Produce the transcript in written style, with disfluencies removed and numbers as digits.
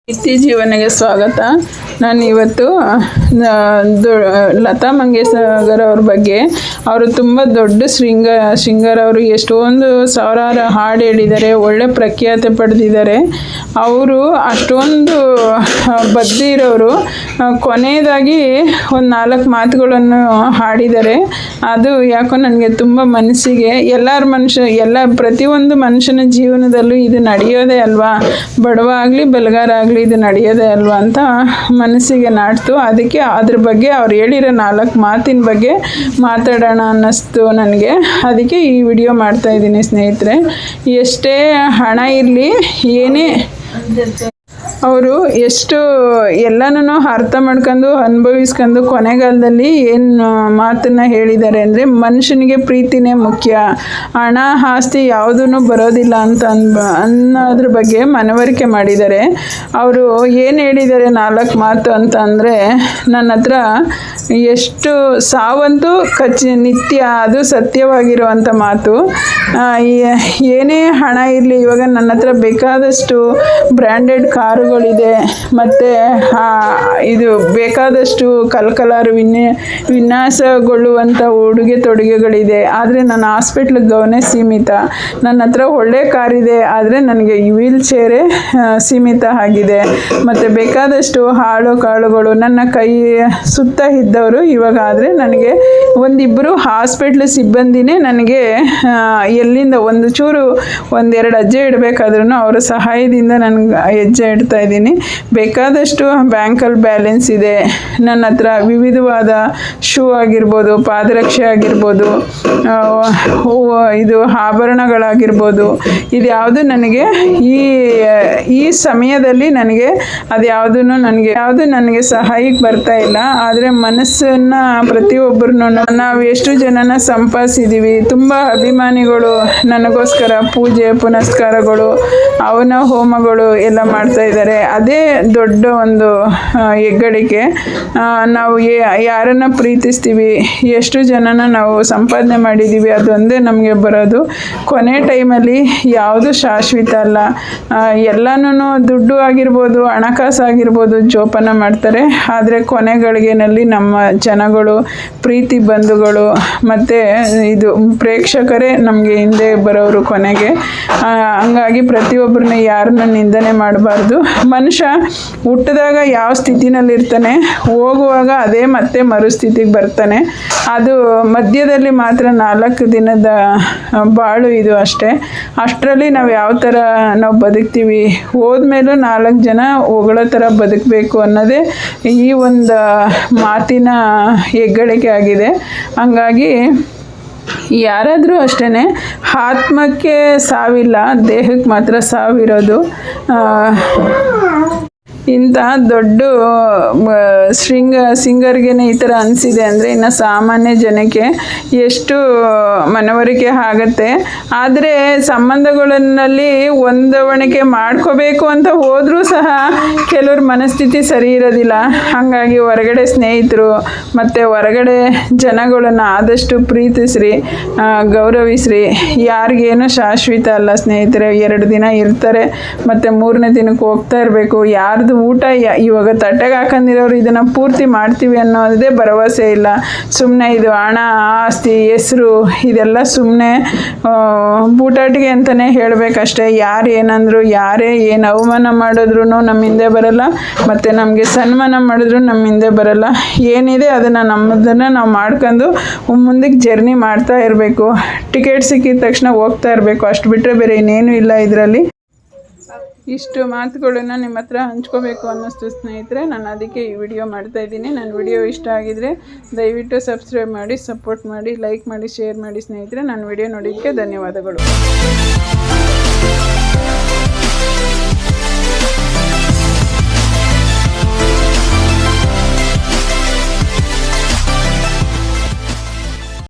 ನಿತ್ಯ ಜೀವನಗೆ ಸ್ವಾಗತ. ನಾನು ಇವತ್ತು ಲತಾ ಮಂಗೇಶ್ಕರ್ ಅವ್ರ ಬಗ್ಗೆ, ಅವರು ತುಂಬ ದೊಡ್ಡ ಸಿಂಗರ್. ಅವರು ಎಷ್ಟೊಂದು ಸಾವಿರಾರು ಹಾಡು ಹೇಳಿದ್ದಾರೆ, ಒಳ್ಳೆ ಪ್ರಖ್ಯಾತಿ ಪಡೆದಿದ್ದಾರೆ. ಅವರು ಅಷ್ಟೊಂದು ಬದ್ದಿರೋರು. ಕೊನೆಯದಾಗಿ ಒಂದು 4 ಮಾತುಗಳನ್ನು ಹಾಡಿದ್ದಾರೆ. ಅದು ಯಾಕೋ ನನಗೆ ತುಂಬ ಮನಸ್ಸಿಗೆ, ಪ್ರತಿಯೊಂದು ಮನುಷ್ಯನ ಜೀವನದಲ್ಲೂ ಇದು ನಡೆಯೋದೇ ಅಲ್ವಾ, ಬಡವ ಆಗಲಿ ಬಲಗಾರ ಆಗಲಿ ಇದು ನಡೆಯೋದೇ ಅಲ್ವಾ ಅಂತ ಮನಸ್ಸಿಗೆ ನಾಟ್ತು. ಅದಕ್ಕೆ ಅದ್ರ ಬಗ್ಗೆ ಅವ್ರು ಹೇಳಿರೋ 4 ಮಾತಿನ ಬಗ್ಗೆ ಮಾತಾಡೋಣ ಅನ್ನಿಸ್ತು ನನಗೆ. ಅದಕ್ಕೆ ಈ ವಿಡಿಯೋ ಮಾಡ್ತಾಯಿದ್ದೀನಿ ಸ್ನೇಹಿತರೆ. ಎಷ್ಟೇ ಹಣ ಇರಲಿ, ಏನೇ ಅವರು ಎಷ್ಟು ಎಲ್ಲನೂ ಅರ್ಥ ಮಾಡ್ಕೊಂಡು ಅನುಭವಿಸ್ಕೊಂಡು ಕೊನೆಗಾಲದಲ್ಲಿ ಏನು ಮಾತನ್ನು ಹೇಳಿದ್ದಾರೆ ಅಂದರೆ, ಮನುಷ್ಯನಿಗೆ ಪ್ರೀತಿನೇ ಮುಖ್ಯ, ಹಣ ಆಸ್ತಿ ಯಾವುದೂ ಬರೋದಿಲ್ಲ ಅಂತ ಅನ್ನೋದ್ರ ಬಗ್ಗೆ ಮನವರಿಕೆ ಮಾಡಿದ್ದಾರೆ. ಅವರು ಏನು ಹೇಳಿದ್ದಾರೆ 4 ಮಾತು ಅಂತ ಅಂದರೆ, ನನ್ನ ಹತ್ರ ಎಷ್ಟು ಸಾವಂತೂ ನಿತ್ಯ, ಅದು ಸತ್ಯವಾಗಿರುವಂಥ ಮಾತು. ಏನೇ ಹಣ ಇರಲಿ, ಇವಾಗ ನನ್ನ ಹತ್ರ ಬೇಕಾದಷ್ಟು ಬ್ರ್ಯಾಂಡೆಡ್ ಕಾರುಗಳಿದೆ, ಮತ್ತು ಇದು ಬೇಕಾದಷ್ಟು ಕಲ್ಕಲಾರು ವಿನ್ಯಾಸಗೊಳ್ಳುವಂಥ ಉಡುಗೆ ತೊಡುಗೆಗಳಿದೆ. ಆದರೆ ನನ್ನ ಹಾಸ್ಪಿಟ್ಲಿಗೆ ಗಮನ ಸೀಮಿತ. ನನ್ನ ಹತ್ರ ಒಳ್ಳೆ ಕಾರಿದೆ, ಆದರೆ ನನಗೆ ವೀಲ್ ಚೇರೇ ಸೀಮಿತ ಆಗಿದೆ. ಮತ್ತು ಬೇಕಾದಷ್ಟು ಹಾಳು ಕಾಳುಗಳು ನನ್ನ ಕೈ ಸುತ್ತ ಇದ್ದವರು. ಇವಾಗ ಆದರೆ ನನಗೆ ಒಂದಿಬ್ಬರು ಹಾಸ್ಪಿಟ್ಲ್ ಸಿಬ್ಬಂದಿನೇ ನನಗೆ ಎಲ್ಲಿಂದ ಒಂದೆರಡು ಹೆಜ್ಜೆ ಇಡಬೇಕಾದ್ರೂ ಅವರ ಸಹಾಯದಿಂದ ನನಗೆ ಹೆಜ್ಜೆ ಇಡ್ತಾ ಇದ್ದೀನಿ. ಬೇಕಾದಷ್ಟು ಬ್ಯಾಂಕಲ್ಲಿ ಬ್ಯಾಲೆನ್ಸ್ ಇದೆ. ನನ್ನ ಹತ್ರ ವಿವಿಧವಾದ ಶೂ ಆಗಿರ್ಬೋದು, ಪಾದರಕ್ಷೆ ಆಗಿರ್ಬೋದು, ಇದು ಆಭರಣಗಳಾಗಿರ್ಬೋದು, ಇದು ಯಾವುದು ನನಗೆ ಈ ಸಮಯದಲ್ಲಿ ನನಗೆ ಯಾವುದು ನನಗೆ ಸಹಾಯಕ್ಕೆ ಬರ್ತಾ ಇಲ್ಲ. ಆದರೆ ಮನಸ್ಸನ್ನು ಪ್ರತಿಯೊಬ್ಬರನ್ನು, ನಾವು ಎಷ್ಟು ಜನನ ಸಂಪಾದಿಸಿದ್ದೀವಿ, ತುಂಬ ಅಭಿಮಾನಿಗಳು ನನಗೋಸ್ಕರ ಪೂಜೆ ಪುನಸ್ಕಾರಗಳು, ಅವನ ಹೋಮಗಳು ಎಲ್ಲ ಮಾಡ್ತಾ ಇದ್ದಾರೆ. ಅದೇ ದೊಡ್ಡ ಒಂದು ಹೆಗ್ಗಳಿಕೆ. ನಾವು ಯಾರನ್ನು ಪ್ರೀತಿಸ್ತೀವಿ, ಎಷ್ಟು ಜನನ ನಾವು ಸಂಪಾದನೆ ಮಾಡಿದ್ದೀವಿ, ಅದೊಂದೇ ನಮಗೆ ಬರೋದು. ಕೊನೆ ಟೈಮಲ್ಲಿ ಯಾವುದು ಶಾಶ್ವತ ಅಲ್ಲ. ಎಲ್ಲನೂ ದುಡ್ಡು ಆಗಿರ್ಬೋದು, ಹಣಕಾಸು ಆಗಿರ್ಬೋದು ಜೋಪಾನ ಮಾಡ್ತಾರೆ. ಆದರೆ ಕೊನೆಗಳಿಗೆನಲ್ಲಿ ನಮ್ಮ ಜನಗಳು, ಪ್ರೀತಿ ಬಂಧುಗಳು ಮತ್ತು ಇದು ಪ್ರೇಕ್ಷಕರೇ ನಮಗೆ ಹಿಂದೆ ಬರೋರು ಕೊನೆಗೆ. ಹಂಗಾಗಿ ಪ್ರತಿಯೊಬ್ಬರನ್ನ ಯಾರನ್ನ ನಿಂದನೆ ಮಾಡಬಾರ್ದು. ಮನುಷ್ಯ ಹುಟ್ಟಿದಾಗ ಯಾವ ಸ್ಥಿತಿನಲ್ಲಿರ್ತಾನೆ, ಹೋಗುವಾಗ ಅದೇ ಮತ್ತೆ ಮರುಸ್ಥಿತಿಗೆ ಬರ್ತಾನೆ. ಅದು ಮಧ್ಯದಲ್ಲಿ ಮಾತ್ರ 4 ದಿನದ ಬಾಳು ಇದು ಅಷ್ಟೇ. ಅಷ್ಟರಲ್ಲಿ ನಾವು ಯಾವ ಥರ ನಾವು ಬದುಕ್ತೀವಿ, ಹೋದ್ಮೇಲೂ 4 ಜನ ಹೊಗಳೋ ಥರ ಬದುಕಬೇಕು ಅನ್ನೋದೇ ಈ ಒಂದು ಮಾತಿನ ಹೆಗ್ಗಳಿಕೆ ಆಗಿದೆ. ಹಂಗಾಗಿ ಯಾರಾದರೂ ಅಷ್ಟೇ, ಆತ್ಮಕ್ಕೆ ಸಾವಿಲ್ಲ, ದೇಹಕ್ಕೆ ಮಾತ್ರ ಸಾವಿರೋದು. ಇಂಥ ದೊಡ್ಡ ಸಿಂಗರ್ಗೆ ಈ ಥರ ಅನಿಸಿದೆ ಅಂದರೆ, ಇನ್ನು ಸಾಮಾನ್ಯ ಜನಕ್ಕೆ ಎಷ್ಟು ಮನವರಿಕೆ ಆಗುತ್ತೆ. ಆದರೆ ಸಂಬಂಧಗಳಲ್ಲಿ ಹೊಂದಾಣಿಕೆ ಮಾಡ್ಕೋಬೇಕು ಅಂತ ಹೋದರೂ ಸಹ ಕೆಲವ್ರ ಮನಸ್ಥಿತಿ ಸರಿ ಇರೋದಿಲ್ಲ. ಹಾಗಾಗಿ ಹೊರಗಡೆ ಸ್ನೇಹಿತರು ಮತ್ತು ಹೊರಗಡೆ ಜನಗಳನ್ನು ಆದಷ್ಟು ಪ್ರೀತಿಸ್ರಿ, ಗೌರವಿಸ್ರಿ. ಯಾರಿಗೇನು ಶಾಶ್ವತ ಅಲ್ಲ ಸ್ನೇಹಿತರೆ. 2 ದಿನ ಇರ್ತಾರೆ, ಮತ್ತು 3ನೇ ದಿನಕ್ಕೆ ಹೋಗ್ತಾ ಇರಬೇಕು. ಯಾರ್ದು ಊಟ ಇವಾಗ ತಟ್ಟೆಗೆ ಹಾಕೊಂಡಿರೋರು ಇದನ್ನು ಪೂರ್ತಿ ಮಾಡ್ತೀವಿ ಅನ್ನೋದೇ ಭರವಸೆ ಇಲ್ಲ. ಸುಮ್ಮನೆ ಇದು ಹಣ ಆಸ್ತಿ ಹೆಸರು ಇದೆಲ್ಲ ಸುಮ್ಮನೆ ಬೂಟಾಟಿಗೆ ಅಂತಲೇ ಹೇಳಬೇಕಷ್ಟೇ. ಯಾರು ಏನಂದ್ರು, ಯಾರೇ ಏನು ಅವಮಾನ ಮಾಡಿದ್ರು ನಮ್ಮ ಹಿಂದೆ ಬರಲ್ಲ, ಮತ್ತು ನಮಗೆ ಸನ್ಮಾನ ಮಾಡಿದ್ರು ನಮ್ಮ ಹಿಂದೆ ಬರಲ್ಲ. ಏನಿದೆ ಅದನ್ನು ನಾವು ಮಾಡ್ಕೊಂಡು ಮುಂದಕ್ಕೆ ಜರ್ನಿ ಮಾಡ್ತಾ ಇರಬೇಕು. ಟಿಕೆಟ್ ಸಿಕ್ಕಿದ ತಕ್ಷಣ ಹೋಗ್ತಾ ಇರಬೇಕು. ಅಷ್ಟು ಬಿಟ್ಟರೆ ಬೇರೆ ಇನ್ನೇನು ಇಲ್ಲ ಇದರಲ್ಲಿ. ಇಷ್ಟು ಮಾತುಗಳನ್ನು ನಿಮ್ಮ ಹತ್ರ ಹಂಚ್ಕೋಬೇಕು ಅನ್ನಿಸ್ತು ಸ್ನೇಹಿತರೆ. ನಾನು ಅದಕ್ಕೆ ಈ ವಿಡಿಯೋ ಮಾಡ್ತಾಯಿದ್ದೀನಿ. ನನ್ನ ವಿಡಿಯೋ ಇಷ್ಟ ಆಗಿದರೆ ದಯವಿಟ್ಟು ಸಬ್ಸ್ಕ್ರೈಬ್ ಮಾಡಿ, ಸಪೋರ್ಟ್ ಮಾಡಿ, ಲೈಕ್ ಮಾಡಿ, ಶೇರ್ ಮಾಡಿ ಸ್ನೇಹಿತರೆ. ನನ್ನ ವಿಡಿಯೋ ನೋಡೋದಕ್ಕೆ ಧನ್ಯವಾದಗಳು.